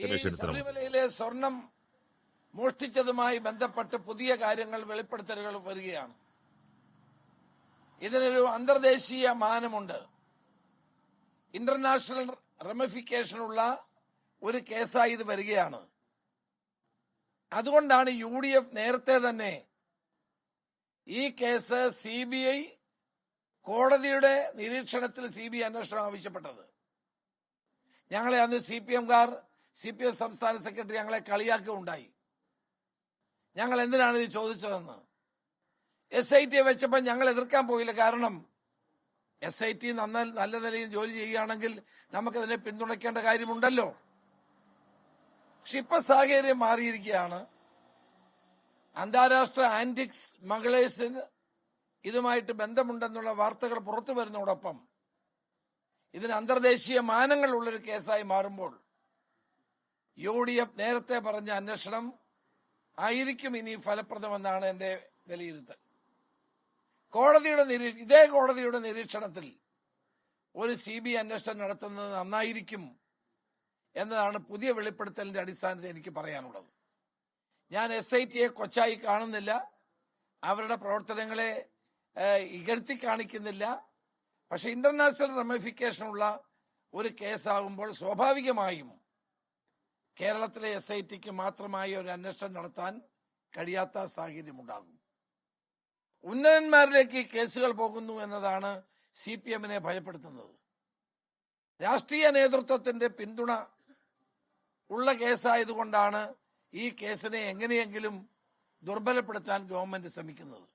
ശബരിമലയിലെ സ്വർണം മോഷ്ടിച്ചതുമായി ബന്ധപ്പെട്ട് പുതിയ കാര്യങ്ങൾ വെളിപ്പെടുത്തലുകൾ വരികയാണ്. ഇതിനൊരു അന്തർദേശീയ മാനമുണ്ട്. ഇന്റർനാഷണൽ റെമിഫിക്കേഷനുള്ള ഒരു കേസായി ഇത് വരികയാണ്. അതുകൊണ്ടാണ് UDF നേരത്തെ തന്നെ ഈ കേസ് CBI കോടതിയുടെ നിരീക്ഷണത്തിൽ CBI അന്വേഷണം ആവശ്യപ്പെട്ടത്. ഞങ്ങളെ അന്ന് CPM സംസ്ഥാന സെക്രട്ടറി ഞങ്ങളെ കളിയാക്കുകയുണ്ടായി. ഞങ്ങൾ എന്തിനാണ് ഇത് ചോദിച്ചതെന്ന്. SIT വെച്ചപ്പോൾ ഞങ്ങൾ എതിർക്കാൻ പോയില്ല. കാരണം SIT നല്ല നിലയിൽ ജോലി ചെയ്യുകയാണെങ്കിൽ നമുക്കതിനെ പിന്തുണയ്ക്കേണ്ട കാര്യമുണ്ടല്ലോ. പക്ഷെ ഇപ്പൊ സാഹചര്യം മാറിയിരിക്കുകയാണ്. അന്താരാഷ്ട്ര ആന്റിക് സ്മഗ്ലേഴ്സിന് ഇതുമായിട്ട് ബന്ധമുണ്ടെന്നുള്ള വാർത്തകൾ പുറത്തു വരുന്നതോടൊപ്പം ഇതിന് അന്തർദേശീയ മാനങ്ങളുള്ളൊരു കേസായി മാറുമ്പോൾ UDF നേരത്തെ പറഞ്ഞ അന്വേഷണം ആയിരിക്കും ഇനി ഫലപ്രദമെന്നാണ് എന്റെ വിലയിരുത്തൽ. ഇതേ കോടതിയുടെ നിരീക്ഷണത്തിൽ ഒരു CBI അന്വേഷണം നടത്തുന്നത് നന്നായിരിക്കും എന്നതാണ് പുതിയ വെളിപ്പെടുത്തലിന്റെ അടിസ്ഥാനത്തിൽ എനിക്ക് പറയാനുള്ളത്. ഞാൻ SITയെ കൊച്ചായി കാണുന്നില്ല, അവരുടെ പ്രവർത്തനങ്ങളെ ഇകഴ്ത്തി കാണിക്കുന്നില്ല. പക്ഷെ ഇന്റർനാഷണൽ റെമിഫിക്കേഷനുള്ള ഒരു കേസാകുമ്പോൾ സ്വാഭാവികമായും കേരളത്തിലെ SITക്ക് മാത്രമായി ഒരു അന്വേഷണം നടത്താൻ കഴിയാത്ത സാഹചര്യമുണ്ടാകും. ഉന്നതന്മാരിലേക്ക് ഈ കേസുകൾ പോകുന്നു എന്നതാണ് CPMനെ ഭയപ്പെടുത്തുന്നത്. രാഷ്ട്രീയ നേതൃത്വത്തിന്റെ പിന്തുണ ഉള്ള കേസായതുകൊണ്ടാണ് ഈ കേസിനെ എങ്ങനെയെങ്കിലും ദുർബലപ്പെടുത്താൻ ഗവൺമെന്റ് ശ്രമിക്കുന്നത്.